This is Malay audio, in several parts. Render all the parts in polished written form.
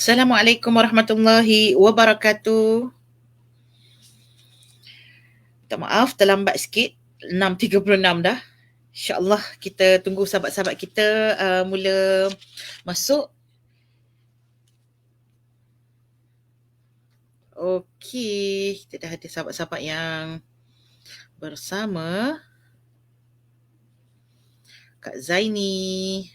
Assalamualaikum warahmatullahi wabarakatuh. Minta maaf terlambat sikit, 6.36 dah. InsyaAllah kita tunggu sahabat-sahabat kita mula masuk. Okey, kita dah ada sahabat-sahabat yang bersama. Kak Zaini.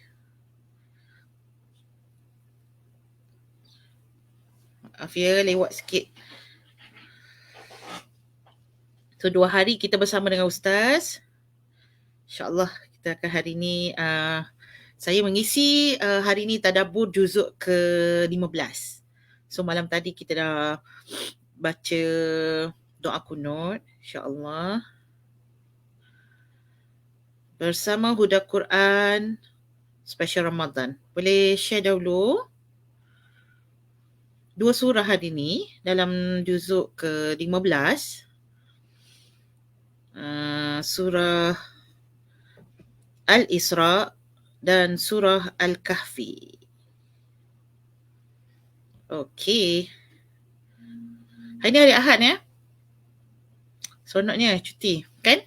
Maaf ya, lewat sikit. So 2 hari kita bersama dengan Ustaz. InsyaAllah kita akan hari ni saya mengisi hari ni tadabbur juzuk ke-15. So malam tadi kita dah baca doa kunut, insyaAllah. Bersama Huda Quran Special Ramadan. Boleh share dahulu 2 surah hari ni dalam juzuk ke-15. Surah Al-Isra dan surah Al-Kahfi. Okey. Hari ni hari Ahad ya. Seronoknya cuti, kan?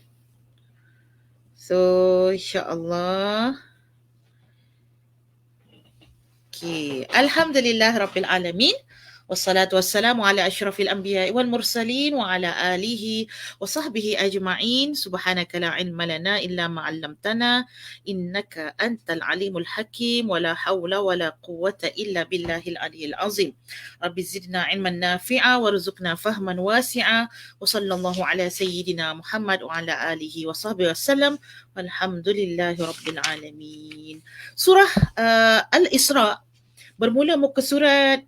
So, insyaAllah. Okay. Alhamdulillah Rabbil Alamin. Wassalatu wassalamu ala ashrafil anbiya wal mursalin wa ala alihi wa sahbihi ajma'in. Subhanaka la ilma lana illa ma 'allamtana innaka antal alimul hakim wa la hawla wa la quwwata illa billahil aliyyil azim. Rabbi zidna ilman nafi'a warzuqna fahman wasi'a wa sallallahu ala sayyidina Muhammad wa ala alihi wa sahbihi wasallam. Walhamdulillahi rabbil alamin. Surah Al-Isra bermula muka surat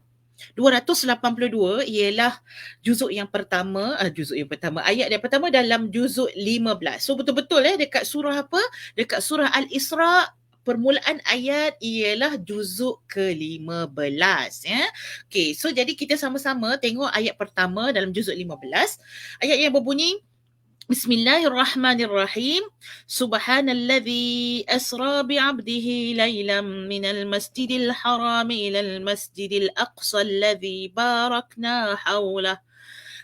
282 ialah juzuk yang pertama, ayat yang pertama dalam juzuk 15. So betul-betul dekat surah apa? Dekat surah Al-Isra permulaan ayat ialah juzuk ke-15 ya. Okey, so jadi kita sama-sama tengok ayat pertama dalam juzuk 15. Ayat yang berbunyi Bismillahirrahmanirrahim. Subhanalladzi asra bi'abdihi laylan minal masjidil haram ilal masjidil aqsa alladzi barakna hawlah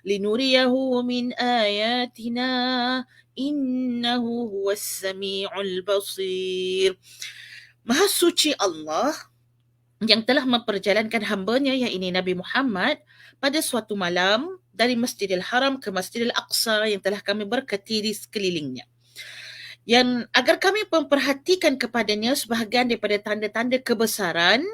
linuriyahu min ayatina innahu huwas sami'ul basir. Maha suci Allah yang telah memperjalankan hambanya yang ini Nabi Muhammad pada suatu malam dari Masjidil Haram ke Masjidil Aqsa yang telah kami berkati di sekelilingnya. Yang agar kami memperhatikan kepadanya sebahagian daripada tanda-tanda kebesaran.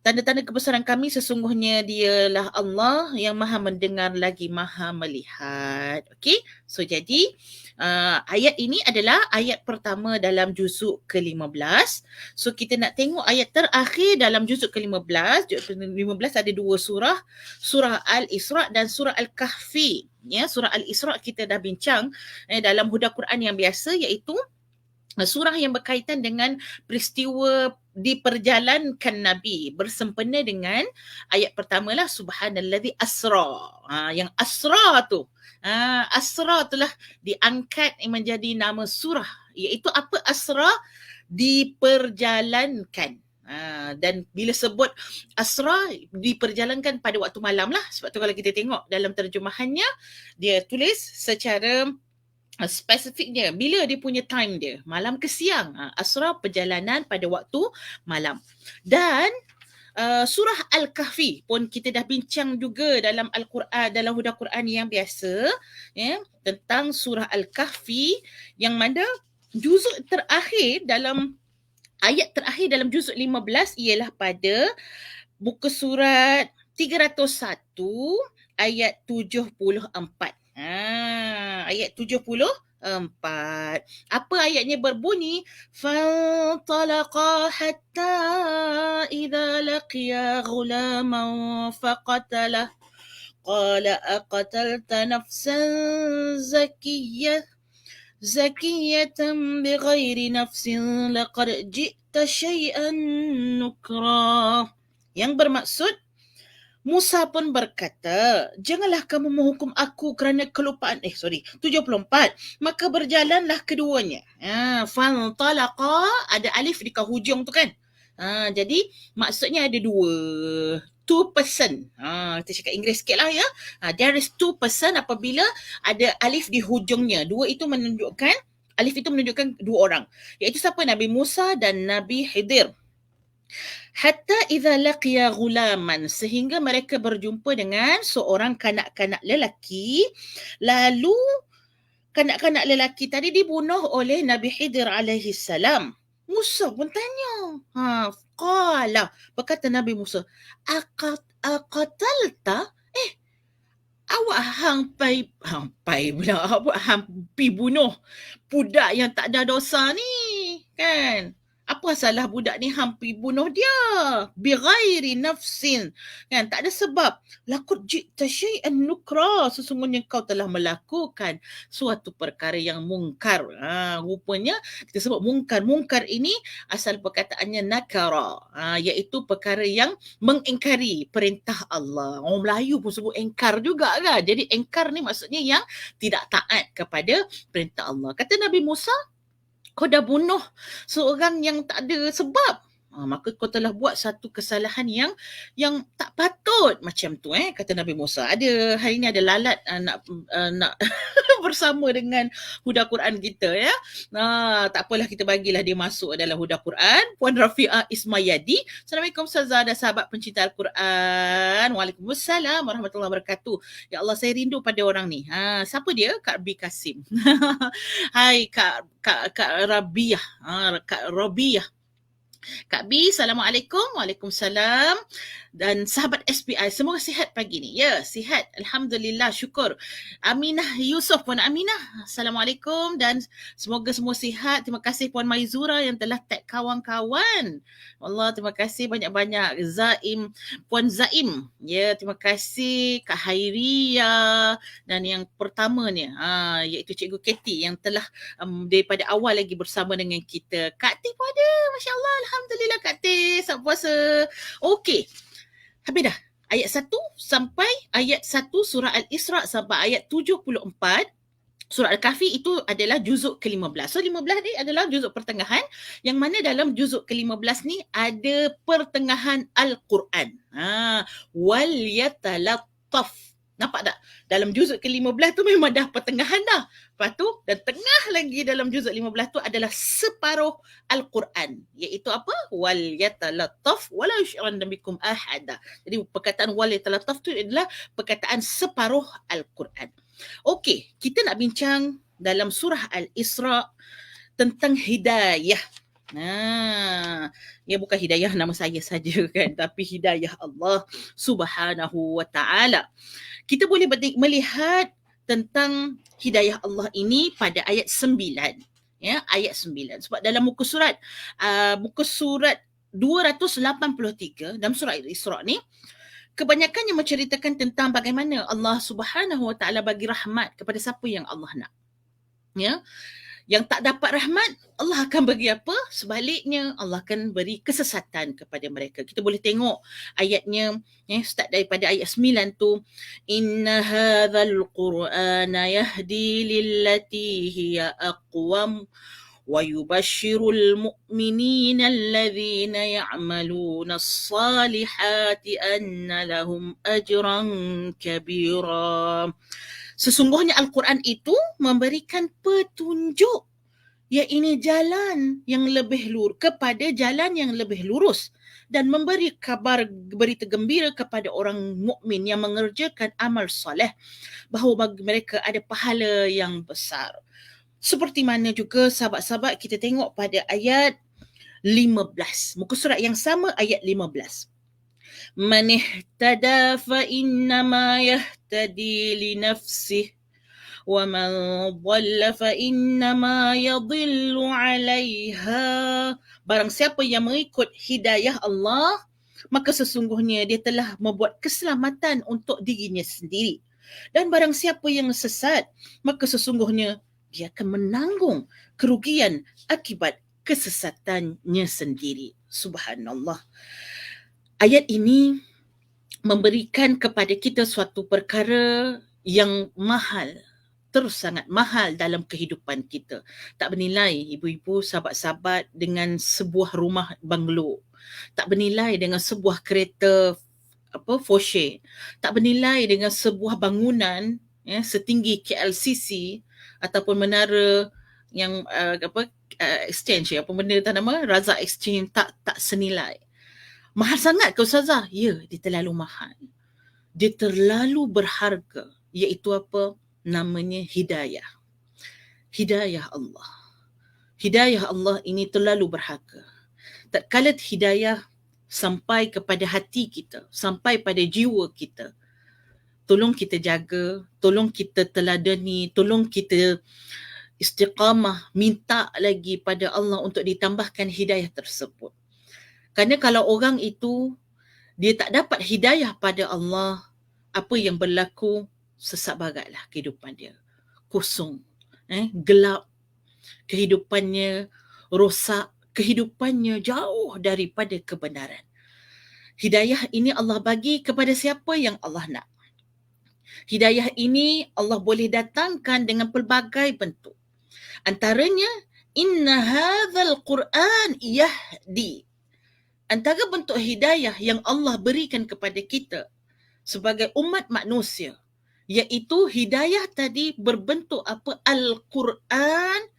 Tanda-tanda kebesaran kami sesungguhnya dialah Allah yang maha mendengar lagi maha melihat. Okey, so jadi ayat ini adalah ayat pertama dalam juzuk ke-15. So kita nak tengok ayat terakhir dalam juzuk ke-15. Juzuk ke-15 ada 2 surah. Surah Al-Isra dan surah Al-Kahfi. Ya, surah Al-Isra kita dah bincang dalam Huda Quran yang biasa, iaitu surah yang berkaitan dengan peristiwa diperjalankan Nabi bersempena dengan ayat pertama lah Subhanalladzi asra. Yang asra tu. Asra itulah diangkat menjadi nama surah. Iaitu apa asra? Diperjalankan. Dan bila sebut asra diperjalankan pada waktu malam lah. Sebab tu kalau kita tengok dalam terjemahannya, dia tulis secara spesifiknya bila dia punya time dia, malam ke siang. Asra perjalanan pada waktu malam. Dan surah Al-Kahfi pun kita dah bincang juga dalam Al-Quran, dalam Huda Quran yang biasa ya, tentang surah Al-Kahfi yang mana juzuk terakhir dalam ayat terakhir dalam juzuk 15 ialah pada muka surat 301 ayat 74. Ayat 74. Apa ayatnya berbunyi? Fantalaqa hatta idza laqiya ghulaman faqatalah qala aqatalta nafsan zakiyatan bighairi nafsin laqad ji'ta syai'an nukra. Yang bermaksud Musa pun berkata, janganlah kamu menghukum aku kerana kelupaan. 74. Maka berjalanlah keduanya. Fantalaqa, ada alif di hujung tu kan. Jadi maksudnya ada 2. 2%. Kita cakap Inggeris sikit lah ya. There is 2% apabila ada alif di hujungnya. Alif itu menunjukkan dua orang. Iaitu siapa? Nabi Musa dan Nabi Khidir. Hatta idza laqiya ghulaman, sehingga mereka berjumpa dengan seorang kanak-kanak lelaki. Lalu kanak-kanak lelaki tadi dibunuh oleh Nabi Khidir alaihi salam. Musa pun tanya. Qala, berkata Nabi Musa, aqatalta? Awak hampai pula, awak hampi bunuh budak yang tak ada dosa ni, kan? Apa salah budak ni hampi bunuh dia? Bighairi nafsin. Kan? Tak ada sebab. Laqad ji'ta syai'an nukra. Sesungguhnya kau telah melakukan suatu perkara yang mungkar. Rupanya kita sebut mungkar. Mungkar ini asal perkataannya nakara. Iaitu perkara yang mengingkari perintah Allah. Orang Melayu pun sebut engkar juga kan. Jadi engkar ni maksudnya yang tidak taat kepada perintah Allah. Kata Nabi Musa, kau dah bunuh seorang yang tak ada sebab. Maka kau telah buat satu kesalahan yang tak patut macam tu, kata Nabi Musa. Hari ni ada lalat nak bersama dengan Huda Quran kita, ya. Tak apalah, kita bagilah dia masuk dalam Huda Quran. Puan Rafi'ah Ismayadi. Assalamualaikum Ustazah dan sahabat pencinta Al-Quran. Waalaikumsalam warahmatullahi wabarakatuh. Ya Allah, saya rindu pada orang ni. Siapa dia? Kak B Kasim. Hai Kak Rabiah. Kak Rabiah. Kak B, Assalamualaikum. Waalaikumsalam. Dan sahabat SPI, semoga sihat pagi ni. Ya, sihat. Alhamdulillah, syukur. Aminah Yusof, Puan Aminah. Assalamualaikum dan semoga semua sihat. Terima kasih Puan Maizura yang telah tag kawan-kawan. Allah, terima kasih banyak-banyak. Puan Zaim. Ya, terima kasih Kak Hairia. Dan yang pertamanya, iaitu Cikgu Katie yang telah daripada awal lagi bersama dengan kita. Kak T pun ada. Masya Allah, Alhamdulillah Kak T. Selamat puasa. Okey. Habis dah. Ayat 1 sampai ayat 1 surah Al-Isra sampai ayat 74. Surah Al-Kahfi itu adalah juzuk ke-15. So 15 ni adalah juzuk pertengahan, yang mana dalam juzuk ke-15 ni ada pertengahan Al-Quran. Wal yatalattaf. Nampak tak? Dalam juzuk ke-15 tu memang dah pertengahan dah. Lepas tu, dan tengah lagi dalam juzuk 15 tu adalah separuh Al-Quran. Iaitu apa? Wal yatalattaf wala yush'iranna bikum ahada. Jadi perkataan wal yatalattaf tu adalah perkataan separuh Al-Quran. Okey, kita nak bincang dalam surah Al-Isra tentang hidayah. Ya, bukan hidayah nama saya saja kan, tapi hidayah Allah Subhanahu wa taala. Kita boleh melihat tentang hidayah Allah ini pada ayat 9. Ya, ayat 9. Sebab dalam muka surat 283 dalam surah Al-Isra ni, kebanyakannya menceritakan tentang bagaimana Allah Subhanahu wa taala bagi rahmat kepada siapa yang Allah nak. Ya. Yang tak dapat rahmat, Allah akan bagi apa? Sebaliknya, Allah akan beri kesesatan kepada mereka. Kita boleh tengok ayatnya, start daripada ayat 9 tu. Inna hadzal Qur'ana yahdi lillati hiya aqwam wa yubashshirul mu'minina alladhina ya'maluna as-salihati anna lahum ajran kabira. Sesungguhnya Al-Quran itu memberikan petunjuk, iaitu jalan yang lebih lurus, kepada jalan yang lebih lurus, dan memberi kabar, berita gembira kepada orang mukmin yang mengerjakan amal soleh bahawa bagi mereka ada pahala yang besar. Seperti mana juga sahabat-sahabat kita tengok pada ayat 15, muka surat yang sama ayat 15. Man ihtada fa innama yahtadi li nafsihi wa man dhalla fa innama yadhillu 'alayha. Barang siapa yang mengikut hidayah Allah, maka sesungguhnya dia telah membuat keselamatan untuk dirinya sendiri. Dan barang siapa yang sesat, maka sesungguhnya dia akan menanggung kerugian akibat kesesatannya sendiri. Subhanallah. Ayat ini memberikan kepada kita suatu perkara yang mahal, terus sangat mahal dalam kehidupan kita. Tak bernilai ibu-ibu, sahabat-sahabat, dengan sebuah rumah banglo. Tak bernilai dengan sebuah kereta Foshe, tak bernilai dengan sebuah bangunan setinggi KLCC ataupun menara yang exchange apa benda tak nama Razak Exchange, tak senilai. Mahal sangat ke Ustazah? Ya, dia terlalu mahal. Dia terlalu berharga, iaitu apa? Namanya hidayah. Hidayah Allah. Hidayah Allah ini terlalu berharga. Tak kala hidayah sampai kepada hati kita, sampai pada jiwa kita, tolong kita jaga, tolong kita teladani, tolong kita istiqamah, minta lagi pada Allah untuk ditambahkan hidayah tersebut. Kerana kalau orang itu dia tak dapat hidayah pada Allah, apa yang berlaku sesak bagatlah kehidupan dia. Kosong, gelap, kehidupannya rosak, kehidupannya jauh daripada kebenaran. Hidayah ini Allah bagi kepada siapa yang Allah nak. Hidayah ini Allah boleh datangkan dengan pelbagai bentuk. Antaranya, inna hadzal Quran yahdi. Antara bentuk hidayah yang Allah berikan kepada kita sebagai umat manusia, iaitu hidayah tadi berbentuk apa? Al-Quran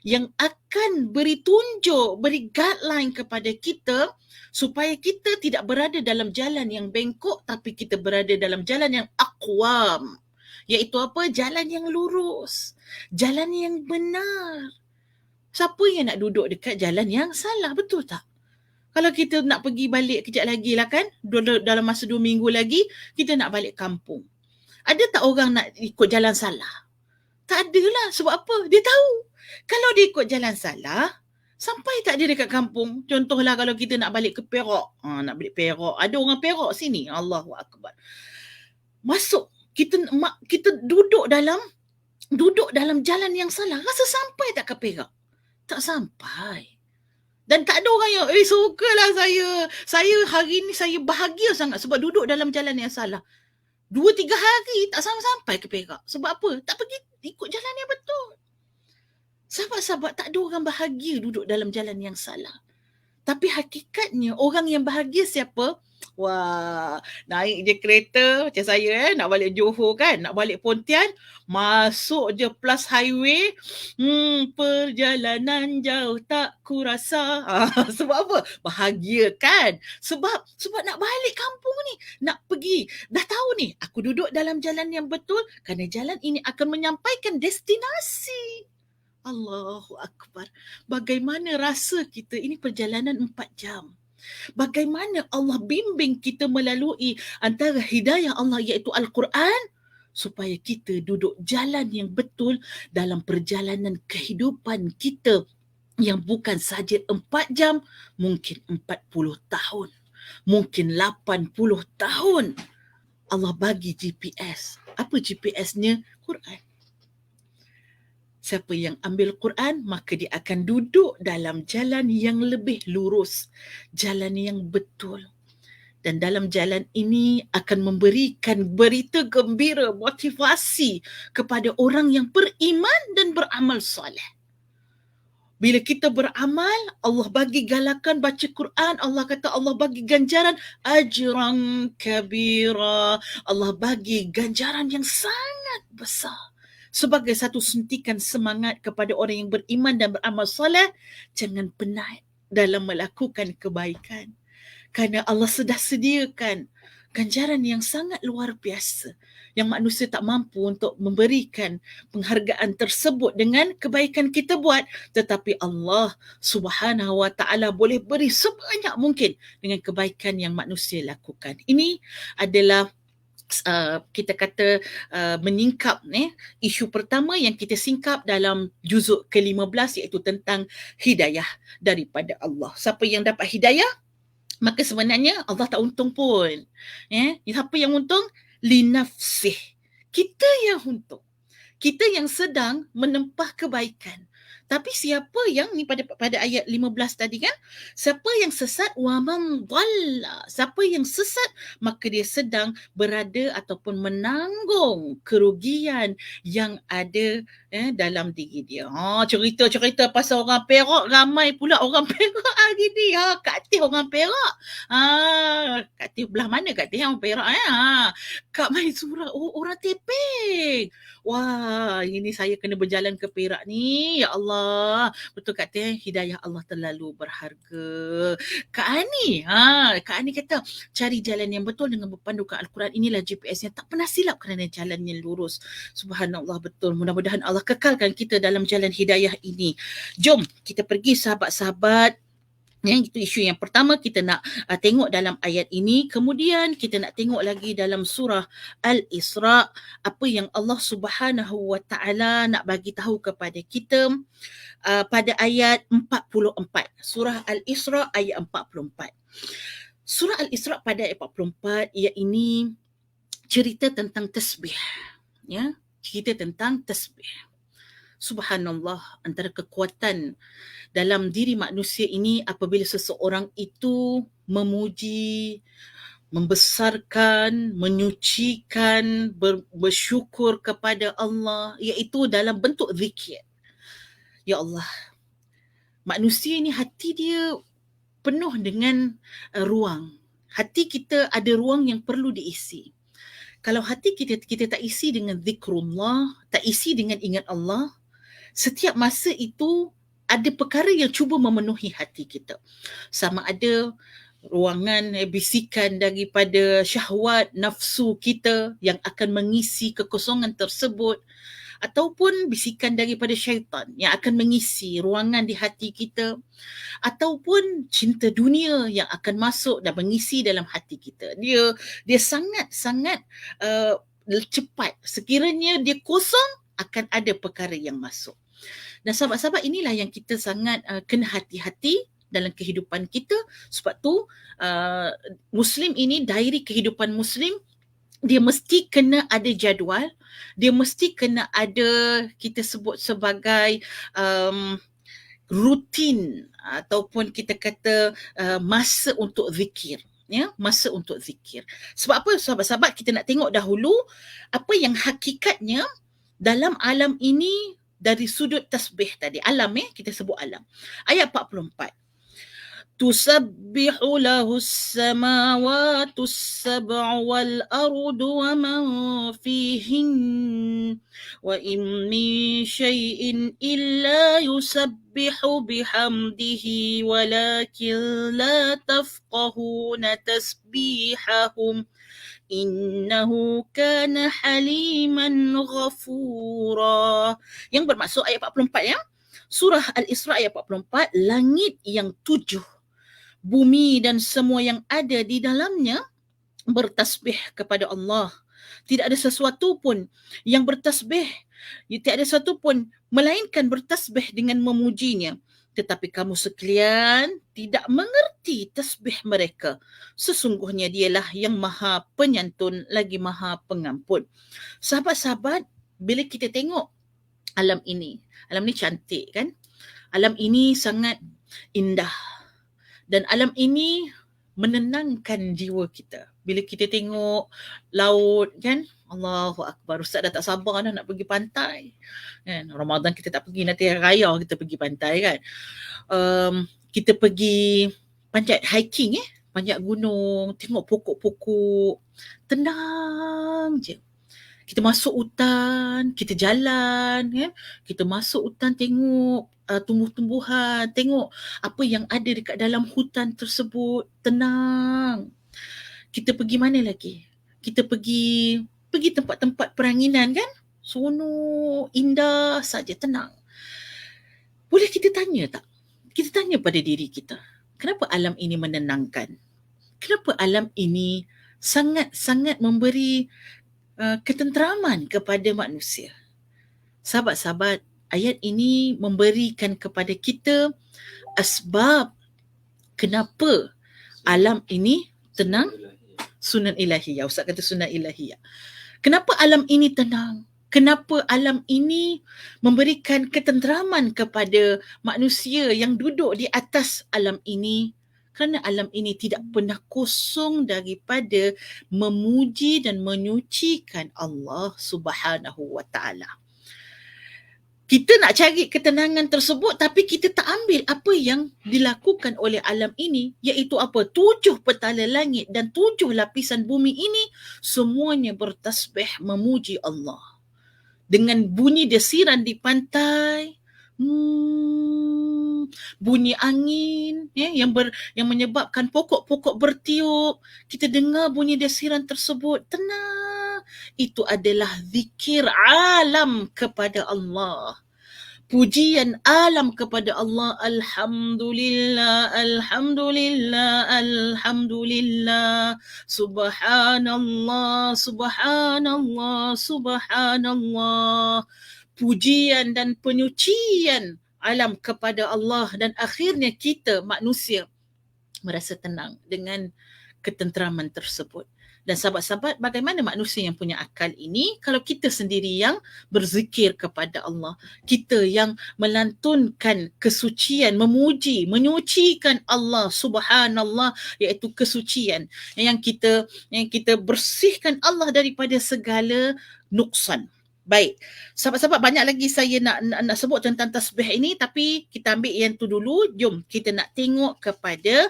yang akan beri tunjuk, beri guideline kepada kita supaya kita tidak berada dalam jalan yang bengkok, tapi kita berada dalam jalan yang aqwam, iaitu apa? Jalan yang lurus, jalan yang benar. Siapa yang nak duduk dekat jalan yang salah, betul tak? Kalau kita nak pergi balik kejap lagi lah kan, dalam masa 2 minggu lagi, kita nak balik kampung. Ada tak orang nak ikut jalan salah? Tak ada lah. Sebab apa? Dia tahu. Kalau dia ikut jalan salah, sampai tak dia dekat kampung. Contohlah kalau kita nak balik ke Perak. Nak balik Perak. Ada orang Perak sini. Allahu Akbar. Masuk. Kita duduk dalam jalan yang salah. Rasa sampai tak ke Perak? Tak sampai. Dan tak ada orang yang, sukalah saya hari ni saya bahagia sangat sebab duduk dalam jalan yang salah. 2-3 hari tak sampai ke Perak. Sebab apa? Tak pergi ikut jalan yang betul. Sahabat-sahabat, tak ada orang bahagia duduk dalam jalan yang salah. Tapi hakikatnya orang yang bahagia siapa? Wah, naik je kereta macam saya nak balik Johor kan, nak balik Pontian, masuk je plus highway, perjalanan jauh tak kurasa. Sebab apa? Bahagia kan? Sebab nak balik kampung ni, nak pergi. Dah tahu ni, aku duduk dalam jalan yang betul kerana jalan ini akan menyampaikan destinasi. Allahu Akbar. Bagaimana rasa kita ini perjalanan 4 jam. Bagaimana Allah bimbing kita melalui antara hidayah Allah iaitu Al-Quran supaya kita duduk jalan yang betul dalam perjalanan kehidupan kita yang bukan sahaja 4 jam, mungkin 40 tahun, mungkin 80 tahun. Allah bagi GPS. Apa GPS-nya? Quran. Siapa yang ambil Quran, maka dia akan duduk dalam jalan yang lebih lurus, jalan yang betul. Dan dalam jalan ini akan memberikan berita gembira, motivasi kepada orang yang beriman dan beramal soleh. Bila kita beramal, Allah bagi galakan baca Quran, Allah kata Allah bagi ganjaran ajran kabira. Allah bagi ganjaran yang sangat besar. Sebagai satu suntikan semangat kepada orang yang beriman dan beramal soleh, jangan penat dalam melakukan kebaikan. Kerana Allah sudah sediakan ganjaran yang sangat luar biasa yang manusia tak mampu untuk memberikan penghargaan tersebut dengan kebaikan kita buat. Tetapi Allah Subhanahu Wa Ta'ala boleh beri sebanyak mungkin dengan kebaikan yang manusia lakukan. Ini adalah kita kata menyingkap isu pertama yang kita singkap dalam juzuk ke-15 iaitu tentang hidayah daripada Allah. Siapa yang dapat hidayah, maka sebenarnya Allah tak untung pun. Siapa yang untung? Linafsih. Kita yang untung. Kita yang sedang menempah kebaikan, Tapi siapa yang ni pada ayat 15 tadi kan, siapa yang sesat wa man dhalla, siapa yang sesat maka dia sedang berada ataupun menanggung kerugian yang ada dalam diri dia. Cerita-cerita pasal orang Perak, ramai pula orang Perak hari ni. Kak Teh orang Perak. Kak Teh belah mana Kak Teh orang Perak Kak Maizura orang Teping. Wah, ini saya kena berjalan ke Perak ni. Ya Allah. Betul Kak Teh, hidayah Allah terlalu berharga. Kak Ani, Kak Ani kata cari jalan yang betul dengan berpandukan Al-Quran. Inilah GPS-nya. Tak pernah silap kerana jalannya lurus. Subhanallah, betul. Mudah-mudahan Allah kekalkan kita dalam jalan hidayah ini. Jom kita pergi sahabat-sahabat. Itu isu yang pertama kita nak tengok dalam ayat ini. Kemudian kita nak tengok lagi dalam surah Al-Isra apa yang Allah Subhanahu Wa Taala nak bagi tahu kepada kita pada ayat 44. Surah Al-Isra ayat 44. Surah Al-Isra pada ayat 44 ia ini cerita tentang tasbih. Ya, cerita tentang tasbih. Subhanallah, antara kekuatan dalam diri manusia ini apabila seseorang itu memuji, membesarkan, menyucikan, bersyukur kepada Allah, iaitu dalam bentuk zikir. Ya Allah, manusia ini hati dia penuh dengan ruang. Hati kita ada ruang yang perlu diisi. Kalau hati kita tak isi dengan zikrullah, tak isi dengan ingat Allah, setiap masa itu ada perkara yang cuba memenuhi hati kita. Sama ada ruangan bisikan daripada syahwat nafsu kita yang akan mengisi kekosongan tersebut, ataupun bisikan daripada syaitan yang akan mengisi ruangan di hati kita, ataupun cinta dunia yang akan masuk dan mengisi dalam hati kita. Dia sangat-sangat cepat. Sekiranya dia kosong, akan ada perkara yang masuk. Dan sahabat-sahabat, inilah yang kita sangat kena hati-hati dalam kehidupan kita. Sebab tu Muslim ini, diary kehidupan Muslim, dia mesti kena ada jadual, dia mesti kena ada, kita sebut sebagai rutin ataupun kita kata masa untuk zikir. Ya, masa untuk zikir. Sebab apa sahabat-sahabat, kita nak tengok dahulu apa yang hakikatnya dalam alam ini dari sudut tasbih tadi. Alam kita sebut alam. Ayat 44. Tusabbihu lahu as-samawati as-sab'u wal ardu wa man fihin wa in min shay'in illa yusabbihu bihamdihi walakin la tafqahuna tasbihahum innahu kana haliman ghafura. Yang bermaksud ayat 44 ya. Surah Al-Isra ayat 44, langit yang 7, bumi dan semua yang ada di dalamnya bertasbih kepada Allah. Tidak ada sesuatu pun yang bertasbih, tidak ada sesuatu pun melainkan bertasbih dengan memujinya. Tetapi kamu sekalian tidak mengerti tasbih mereka. Sesungguhnya dialah yang maha penyantun lagi maha pengampun. Sahabat-sahabat, bila kita tengok alam ini cantik kan? Alam ini sangat indah. Dan alam ini menenangkan jiwa kita. Bila kita tengok laut kan, Allahu Akbar, Ustaz dah tak sabar dah nak pergi pantai. Kan? Ramadan kita tak pergi, nanti raya kita pergi pantai kan. Kita pergi panjat hiking panjat gunung, tengok pokok-pokok, tenang je. Kita masuk hutan, kita jalan kita masuk hutan tengok tumbuh-tumbuhan, tengok apa yang ada dekat dalam hutan tersebut, tenang. Kita pergi mana lagi? Kita pergi tempat-tempat peranginan kan? Seronok, indah saja, tenang. Boleh kita tanya tak? Kita tanya pada diri kita, kenapa alam ini menenangkan? Kenapa alam ini sangat-sangat memberi ketenteraman kepada manusia? Sahabat-sahabat, ayat ini memberikan kepada kita asbab kenapa alam ini tenang. Sunan ilahiyah. Ustaz kata sunan ilahiyah. Kenapa alam ini tenang? Kenapa alam ini memberikan ketenteraman kepada manusia yang duduk di atas alam ini? Kerana alam ini tidak pernah kosong daripada memuji dan menyucikan Allah Subhanahu wa taala. Kita nak cari ketenangan tersebut tapi kita tak ambil apa yang dilakukan oleh alam ini, iaitu apa? 7 petala langit dan 7 lapisan bumi ini semuanya bertasbih memuji Allah. Dengan bunyi desiran di pantai, bunyi angin yang menyebabkan pokok-pokok bertiup, kita dengar bunyi desiran tersebut, tenang. Itu adalah zikir alam kepada Allah. Pujian alam kepada Allah. Alhamdulillah, Alhamdulillah, Alhamdulillah. Subhanallah, Subhanallah, Subhanallah. Pujian dan penyucian alam kepada Allah, dan akhirnya kita manusia merasa tenang dengan ketenteraman tersebut. Dan sahabat-sahabat, bagaimana manusia yang punya akal ini kalau kita sendiri yang berzikir kepada Allah, kita yang melantunkan kesucian, memuji, menyucikan Allah Subhanallah, iaitu kesucian yang kita bersihkan Allah daripada segala nuksan. Baik, sahabat-sahabat, banyak lagi saya nak sebut tentang tasbih ini, tapi kita ambil yang tu dulu. Jom kita nak tengok kepada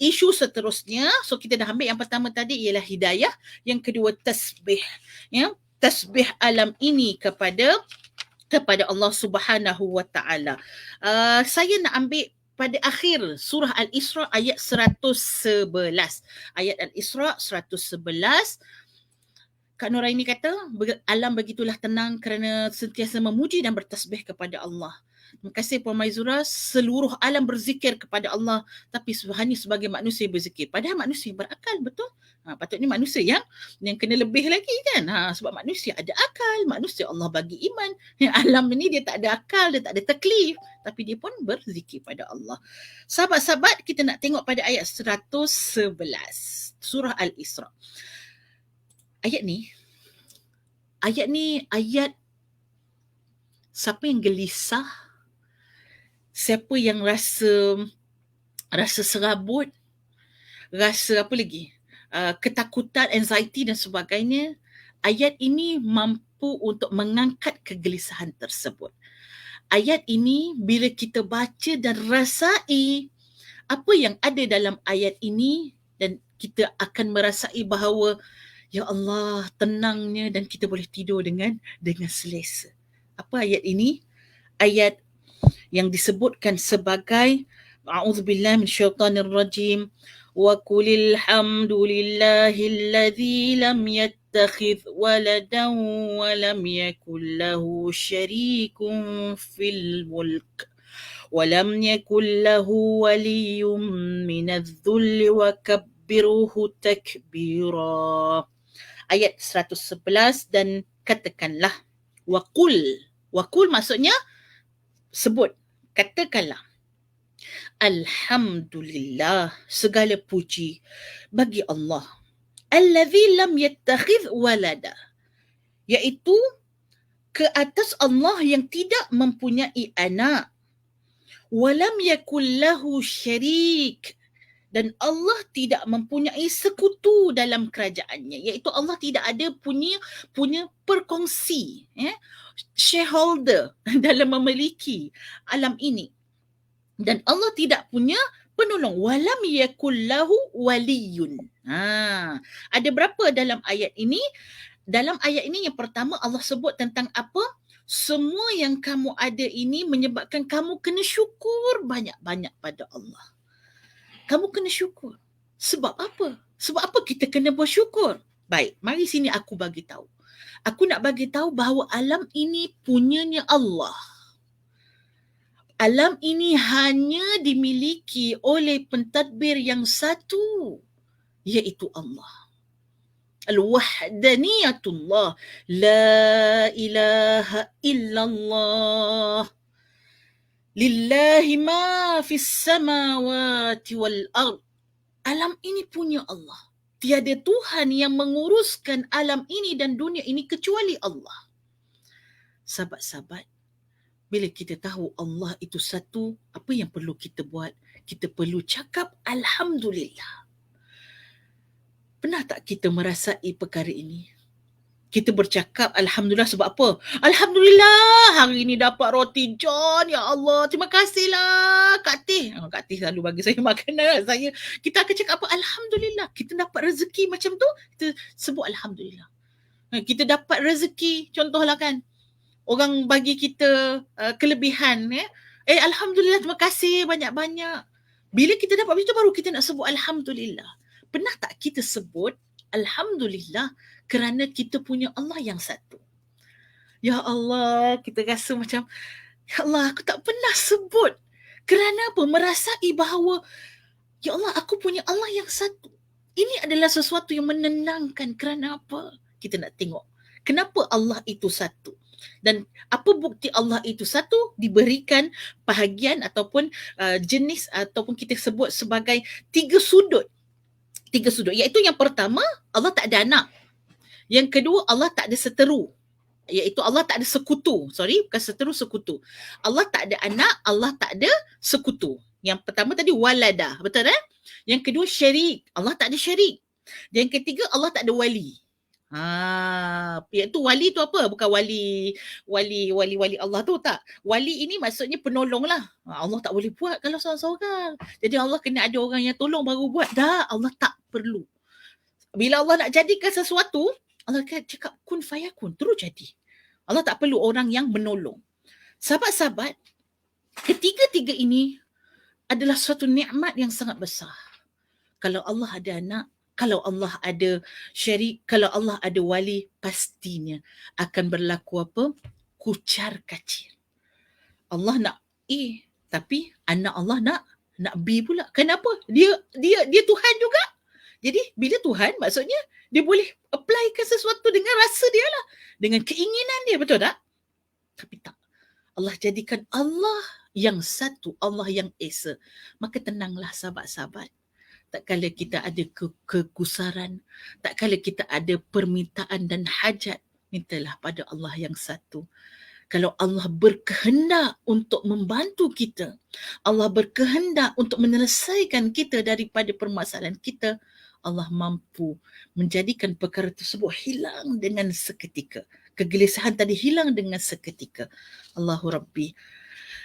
isu seterusnya. So kita dah ambil yang pertama tadi ialah hidayah, yang kedua tasbih, ya, tasbih alam ini kepada Allah Subhanahu wa taala. Saya nak ambil pada akhir surah Al-Isra ayat 111. Ayat Al-Isra 111. Kak Nuraini kata, alam begitulah tenang kerana sentiasa memuji dan bertasbih kepada Allah. Terima kasih Puan Maizura, seluruh alam berzikir kepada Allah, tapi hanya sebagai manusia berzikir. Padahal manusia berakal, betul? Patutnya manusia yang kena lebih lagi kan? Sebab manusia ada akal, manusia Allah bagi iman. Alam ini dia tak ada akal, dia tak ada taklif, tapi dia pun berzikir pada Allah. Sahabat-sahabat, kita nak tengok pada ayat 111, surah Al-Isra. Ayat ni ayat siapa yang gelisah, siapa yang rasa serabut, rasa apa lagi, ketakutan, anxiety dan sebagainya, ayat ini mampu untuk mengangkat kegelisahan tersebut. Ayat ini bila kita baca dan rasai apa yang ada dalam ayat ini, dan kita akan merasai bahawa ya Allah, tenangnya, dan kita boleh tidur dengan selesa. Apa ayat ini? Ayat yang disebutkan sebagai a'udzubillahi minasyaitonirrajim, wa qulil hamdulillahilladzi lam yattakhidh waladan wa lam yakul lahu syarikun fil mulk wa lam yakul lahu waliyyun minadh-dhulli wa kabbirhu takbira. Ayat 111, dan katakanlah, waqul maksudnya sebut, katakanlah, alhamdulillah, segala puji bagi Allah, allazi lam yattakhidh walada, iaitu ke atas Allah yang tidak mempunyai anak, walam yakul lahu syarik, dan Allah tidak mempunyai sekutu dalam kerajaannya, iaitu Allah tidak ada punya perkongsi, shareholder dalam memiliki alam ini, dan Allah tidak punya penolong. Walam yakul lahu waliyun. Ada berapa dalam ayat ini? Dalam ayat ini yang pertama Allah sebut tentang apa? Semua yang kamu ada ini menyebabkan kamu kena syukur banyak-banyak pada Allah. Kamu kena syukur. Sebab apa? Sebab apa kita kena bersyukur? Baik, mari sini aku bagi tahu. Aku nak bagi tahu bahawa alam ini punyanya Allah. Alam ini hanya dimiliki oleh pentadbir yang satu, iaitu Allah. Al-wahdaniyatullah. La ilaha illallah. Lillahi ma fis samawati wal ard. Alam ini punya Allah. Tiada Tuhan yang menguruskan alam ini dan dunia ini kecuali Allah. Sahabat-sahabat, bila kita tahu Allah itu satu, apa yang perlu kita buat? Kita perlu cakap Alhamdulillah. Pernah tak kita merasai perkara ini? Kita bercakap Alhamdulillah sebab apa? Alhamdulillah hari ni dapat roti john. Ya Allah, terima kasihlah Kak Teh. Kak Teh selalu bagi saya makanan. Kita akan cakap apa? Alhamdulillah. Kita dapat rezeki macam tu, kita sebut Alhamdulillah. Kita dapat rezeki, contohlah kan, orang bagi kita kelebihan. Alhamdulillah, terima kasih banyak-banyak. Bila kita dapat begitu, baru kita nak sebut Alhamdulillah. Pernah tak kita sebut Alhamdulillah kerana kita punya Allah yang satu? Ya Allah, kita rasa macam, ya Allah, aku tak pernah sebut. Kerana apa? Merasai bahawa, ya Allah, aku punya Allah yang satu. Ini adalah sesuatu yang menenangkan. Kerana apa? Kita nak tengok kenapa Allah itu satu. Dan apa bukti Allah itu satu? Diberikan bahagian ataupun jenis ataupun kita sebut sebagai tiga sudut, iaitu yang pertama, Allah tak ada anak. Yang kedua, Allah tak ada seteru, iaitu Allah tak ada sekutu. Bukan seteru, sekutu. Allah tak ada anak, Allah tak ada sekutu. Yang pertama tadi walada, betul kan? Yang kedua syarik, Allah tak ada syarik. Yang ketiga, Allah tak ada wali. Iaitu wali tu apa? Bukan wali Allah tu, tak. Wali ini maksudnya penolong lah. Allah tak boleh buat kalau seorang-seorang. Jadi Allah kena ada orang yang tolong baru buat. Dah, Allah tak perlu. Bila Allah nak jadikan sesuatu, Allah cakap kun fayakun, terus jadi. Allah tak perlu orang yang menolong. Sahabat-sahabat, ketiga-tiga ini adalah suatu nikmat yang sangat besar. Kalau Allah ada anak, kalau Allah ada syarik, kalau Allah ada wali, pastinya akan berlaku apa? Kucar kacir. Allah nak A, tapi anak Allah nak B pula. Kenapa? Dia Tuhan juga. Jadi bila Tuhan, maksudnya dia boleh applykan sesuatu dengan rasa dia lah, dengan keinginan dia, betul tak? Tapi tak. Allah jadikan Allah yang satu, Allah yang esa. Maka tenanglah sahabat-sahabat. Tak kala kita ada kekusaran, tak kala kita ada permintaan dan hajat, mintalah pada Allah yang satu. Kalau Allah berkehendak untuk membantu kita, Allah berkehendak untuk menyelesaikan kita daripada permasalahan kita, Allah mampu menjadikan perkara tersebut hilang dengan seketika. Kegelisahan tadi hilang dengan seketika. Allahu Rabbi.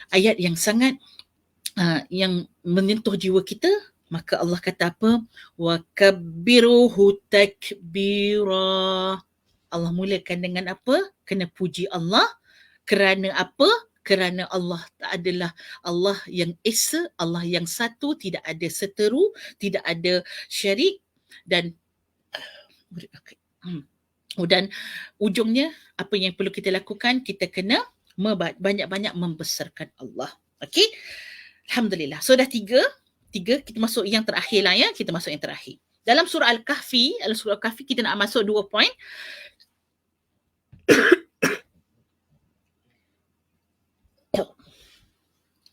Ayat yang sangat yang menyentuh jiwa kita. Maka Allah kata apa? Wa kabbiruhu takbira. Allah mulakan dengan apa? Kena puji Allah. Kerana apa? Kerana Allah adalah Allah yang esa, Allah yang satu, tidak ada seteru, tidak ada syarik. Dan ujungnya apa yang perlu kita lakukan? Kita kena banyak-banyak membesarkan Allah. Okey? Alhamdulillah. So dah tiga, kita masuk yang terakhir lah ya. Kita masuk yang terakhir. Dalam surah Al-Kahfi, kita nak masuk 2 poin.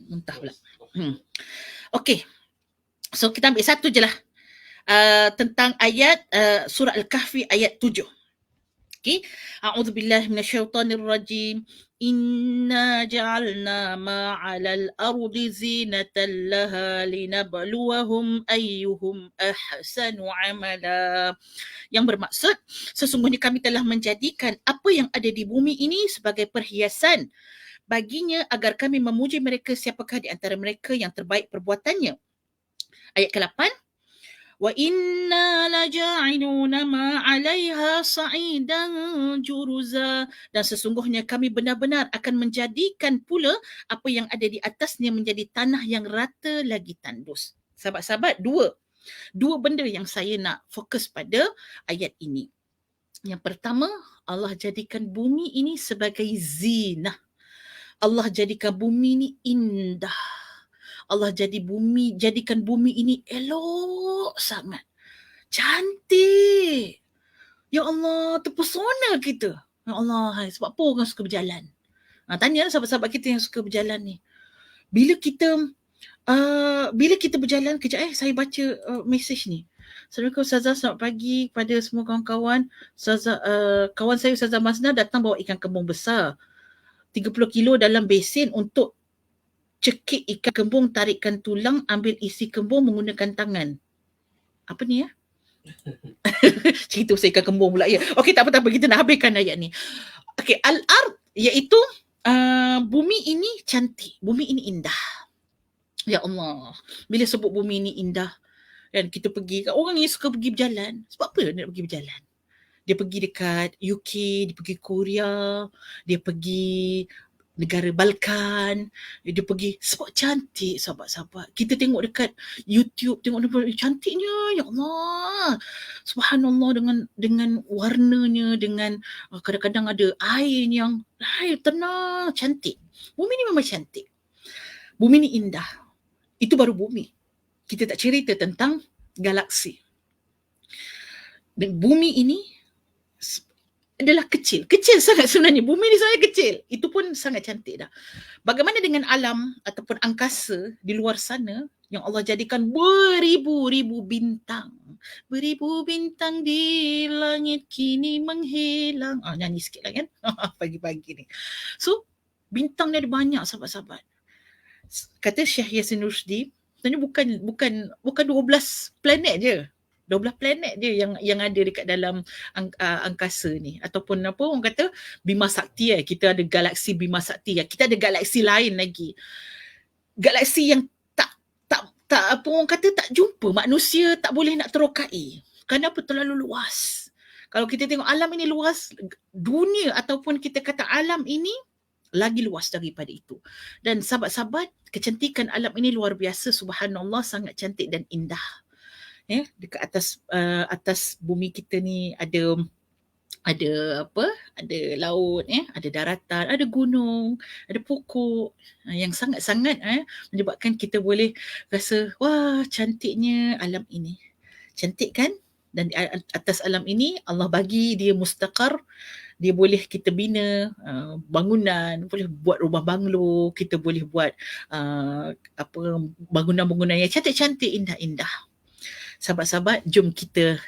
Muntah pula. Okey. So kita ambil satu je lah. Tentang ayat surah Al-Kahfi ayat 7. Okay. A'udzubillahi minasyaitonirrajim. Inna ja'alna ma'alal ardi zinatan laha linabluwahum ayyuhum ahsanu amala. Yang bermaksud, sesungguhnya kami telah menjadikan apa yang ada di bumi ini sebagai perhiasan baginya agar kami memuji mereka siapakah di antara mereka yang terbaik perbuatannya. Ayat ke-8. Wa inna laja'iluna ma 'alaiha sa'idan juruza. Dan sesungguhnya kami benar-benar akan menjadikan pula apa yang ada di atasnya menjadi tanah yang rata lagi tandus. Sahabat-sahabat, dua benda yang saya nak fokus pada ayat ini. Yang pertama, Allah jadikan bumi ini sebagai zinah. Allah jadikan bumi ini indah. Allah jadikan bumi ini elok sangat. Cantik. Ya Allah, terpesona kita. Ya Allah, sebab apa orang suka berjalan? Tanya sahabat-sahabat kita yang suka berjalan ni. Bila kita berjalan, kejap saya baca mesej ni. Assalamualaikum Ustazah, selamat pagi kepada semua kawan-kawan. Kawan saya Ustazah Mazna datang bawa ikan kembung besar. 30 kilo dalam besin untuk cekik ikan kembung, tarikkan tulang, ambil isi kembung menggunakan tangan. Apa ni ya? Cerita pasal ikan kembung pula ya. Okey, tak apa, kita nak habiskan ayat ni. Okey, al-ard iaitu bumi ini cantik, bumi ini indah. Ya Allah, bila sebut bumi ini indah, kan kita pergi, orang yang suka pergi berjalan, sebab apa dia nak pergi berjalan? Dia pergi dekat UK, dia pergi Korea, dia pergi negara Balkan, dia pergi sebab cantik sahabat-sahabat. Kita tengok dekat YouTube, tengok cantiknya, ya Allah. Subhanallah, dengan warnanya, dengan kadang-kadang ada air tenang, cantik. Bumi ni memang cantik. Bumi ni indah. Itu baru bumi. Kita tak cerita tentang galaksi. Dan bumi ini adalah kecil sangat sebenarnya. Bumi ni sebenarnya kecil. Itu pun sangat cantik dah. Bagaimana dengan alam ataupun angkasa di luar sana yang Allah jadikan beribu-ribu bintang. Beribu bintang di langit kini menghilang. Nyanyi sikit lah kan pagi-pagi ni. So, bintang ni ada banyak sahabat-sahabat. Kata Syekh Yasin Rushdi, sebenarnya bukan 12 planet je. 12 planet je yang ada dekat dalam angkasa ni, ataupun apa orang kata Bima Sakti. Kita ada galaksi Bima Sakti, kita ada galaksi lain lagi, galaksi yang tak apa orang kata tak jumpa, manusia tak boleh nak terokai. Kenapa? Terlalu luas. Kalau kita tengok alam ini luas, dunia ataupun kita kata alam ini lagi luas daripada itu. Dan sahabat-sahabat, kecantikan alam ini luar biasa, subhanallah, sangat cantik dan indah. Dekat atas bumi kita ni ada laut, ada daratan, ada gunung, ada pokok yang sangat-sangat menyebabkan kita boleh rasa wah cantiknya alam ini. Cantik kan? Dan di atas alam ini Allah bagi dia mustaqar, dia boleh kita bina bangunan, boleh buat rumah banglo, kita boleh buat bangunan-bangunan yang cantik-cantik, indah-indah. Sahabat-sahabat, jom kita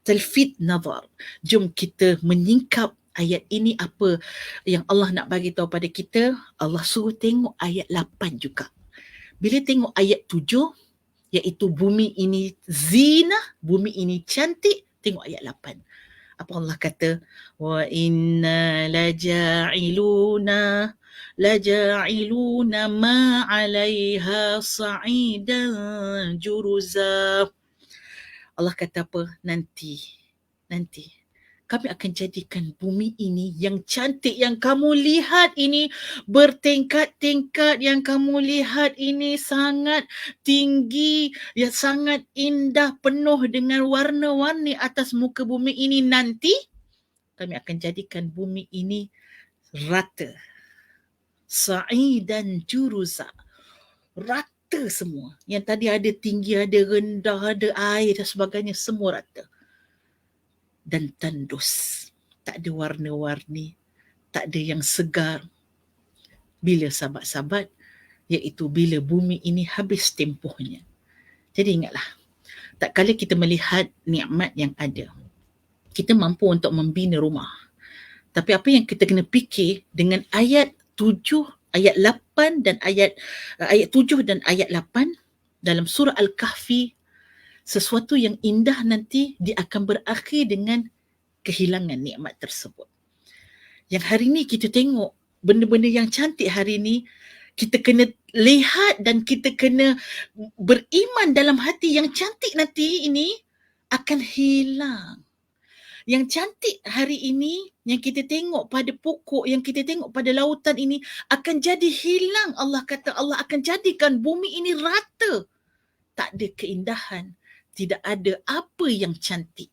talfit nazar. Jom kita menyingkap ayat ini apa yang Allah nak bagi tahu pada kita. Allah suruh tengok ayat 8 juga. Bila tengok ayat 7, iaitu bumi ini zinah, bumi ini cantik, tengok ayat 8. Apa Allah kata? Wa inna laja'iluna ma 'alaiha sa'idan juruza. Allah kata apa? Nanti kami akan jadikan bumi ini yang cantik yang kamu lihat ini, bertingkat-tingkat yang kamu lihat ini, sangat tinggi, yang sangat indah, penuh dengan warna-warni atas muka bumi ini. Nanti kami akan jadikan bumi ini rata. Sa'idan juruza. Rata semua. Yang tadi ada tinggi, ada rendah, ada air dan sebagainya, semua rata. Dan tandus. Tak ada warna-warni. Tak ada yang segar. Bila sahabat-sahabat, iaitu bila bumi ini habis tempohnya. Jadi ingatlah, tak kala kita melihat nikmat yang ada, kita mampu untuk membina rumah. Tapi apa yang kita kena fikir dengan ayat 7, ayat 8 dan ayat 7 dan ayat 8 dalam surah Al-Kahfi, sesuatu yang indah nanti dia akan berakhir dengan kehilangan nikmat tersebut. Yang hari ni kita tengok benda-benda yang cantik hari ni, kita kena lihat dan kita kena beriman dalam hati yang cantik nanti ini akan hilang. Yang cantik hari ini, yang kita tengok pada pokok, yang kita tengok pada lautan ini akan jadi hilang. Allah kata Allah akan jadikan bumi ini rata. Tak ada keindahan, tidak ada apa yang cantik.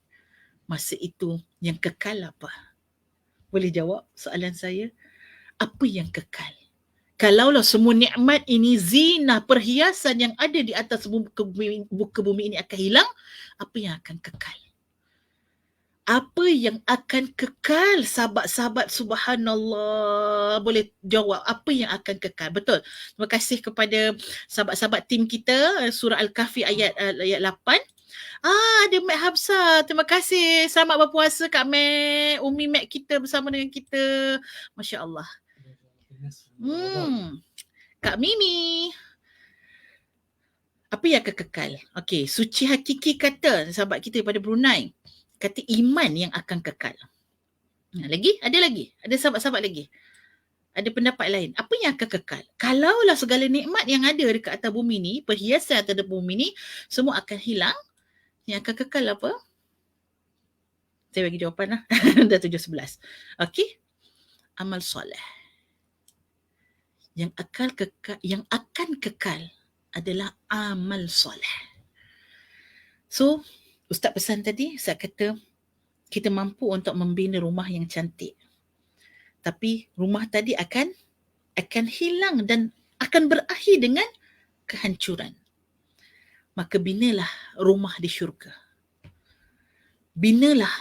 Masa itu yang kekal apa? Boleh jawab soalan saya? Apa yang kekal? Kalaulah semua nikmat ini, zina, perhiasan yang ada di atas muka bumi ini akan hilang, apa yang akan kekal? Apa yang akan kekal, sahabat-sahabat, subhanallah? Boleh jawab apa yang akan kekal? Betul. Terima kasih kepada sahabat-sahabat tim kita, surah Al-Kahfi ayat 8. Ada Mek Hafsah. Terima kasih. Selamat berpuasa Kak Mek. Umi Mek kita bersama dengan kita. Masya Allah. Kak Mimi, apa yang akan kekal? Okey, Suci Hakiki kata, sahabat kita daripada Brunei, kata iman yang akan kekal. Ada lagi? Ada sahabat-sahabat lagi? Ada pendapat lain? Apa yang akan kekal? Kalaulah segala nikmat yang ada dekat atas bumi ni, perhiasan atas bumi ni, semua akan hilang, yang akan kekal apa? Saya bagi jawapan lah. Dah 7:11. Okey. Amal soleh. Yang akan kekal adalah amal soleh. So, Ustaz pesan tadi, Ustaz kata kita mampu untuk membina rumah yang cantik. Tapi rumah tadi akan hilang dan akan berakhir dengan kehancuran. Maka binalah rumah di syurga. Binalah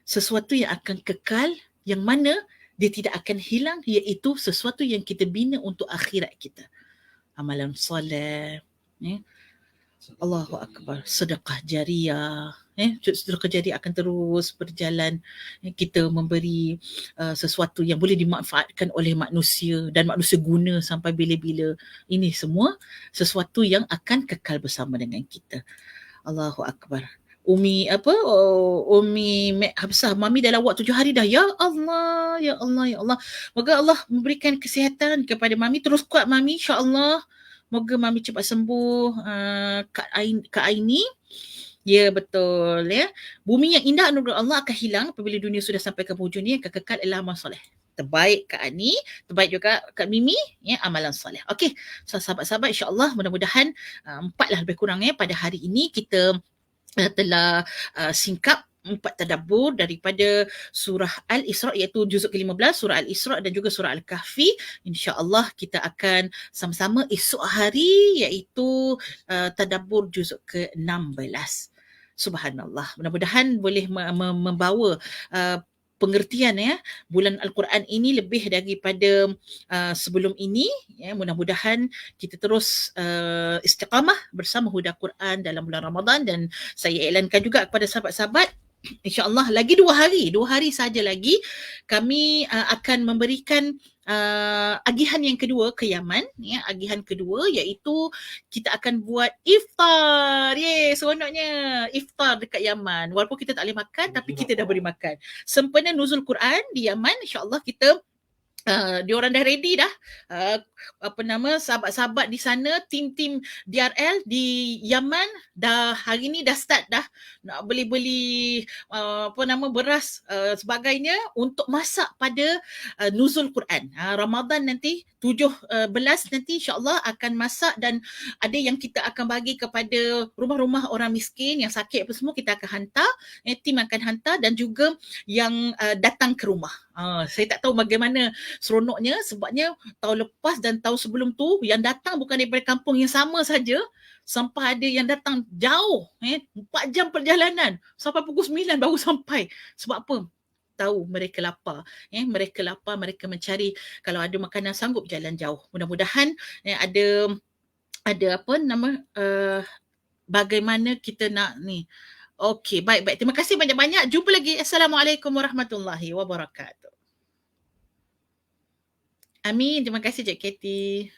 sesuatu yang akan kekal, yang mana dia tidak akan hilang, iaitu sesuatu yang kita bina untuk akhirat kita. Amalan soleh, Allahu Akbar, sedekah jariah, sedekah jariah akan terus berjalan. Kita memberi sesuatu yang boleh dimanfaatkan oleh manusia dan manusia guna sampai bila-bila. Ini semua sesuatu yang akan kekal bersama dengan kita. Allahu Akbar. Umi Mek Habsah, Mami dah lawak 7 hari dah. Ya Allah, ya Allah, ya Allah. Moga Allah memberikan kesihatan kepada Mami. Terus kuat Mami, insya-Allah. Moga Mami cepat sembuh. Kak Aini. Ya, betul ya. Bumi yang indah anugerah Allah akan hilang apabila dunia sudah sampai ke hujung ni, akan kekal adalah amal soleh. Terbaik Kak Ani, terbaik juga Kak Mimi, ya, amalan soleh. Okey, so sahabat-sahabat, insya-Allah mudah-mudahan 4 lah lebih kurang pada hari ini kita telah singkap 4 tadabbur daripada surah Al-Isra, iaitu juzuk ke-15, surah Al-Isra dan juga surah Al-Kahfi. InsyaAllah kita akan sama-sama esok hari, iaitu tadabbur juzuk ke-16. Subhanallah. Mudah-mudahan boleh membawa pengertian bulan Al-Quran ini lebih daripada sebelum ini. Mudah-mudahan kita terus istiqamah bersama Huda Quran dalam bulan Ramadan, dan saya iklankan juga kepada sahabat-sahabat, InsyaAllah lagi 2 hari saja lagi kami akan memberikan agihan yang kedua ke Yaman. Agihan kedua iaitu kita akan buat iftar. Seronoknya iftar dekat Yaman. Walaupun kita tak boleh makan, tapi kita dah boleh makan. Sempena nuzul Quran di Yaman, insyaAllah kita diorang dah ready dah. Sahabat-sahabat di sana, tim-tim DRL di Yaman dah hari ni dah start dah nak beli beras sebagainya untuk masak pada nuzul Quran. Ramadan nanti 17 nanti insya-Allah akan masak, dan ada yang kita akan bagi kepada rumah-rumah orang miskin yang sakit apa semua, kita akan hantar, tim akan hantar, dan juga yang datang ke rumah. Saya tak tahu bagaimana seronoknya, sebabnya tahun lepas dan tahun sebelum tu yang datang bukan daripada kampung yang sama saja, sampai ada yang datang jauh, 4 jam perjalanan, sampai pukul 9 baru sampai. Sebab apa? Tahu mereka lapar. Mereka lapar, mereka mencari, kalau ada makanan sanggup jalan jauh. Mudah-mudahan ada bagaimana kita nak ni. Okey, baik. Terima kasih banyak-banyak. Jumpa lagi. Assalamualaikum warahmatullahi wabarakatuh. Amin. Terima kasih Cik Katie.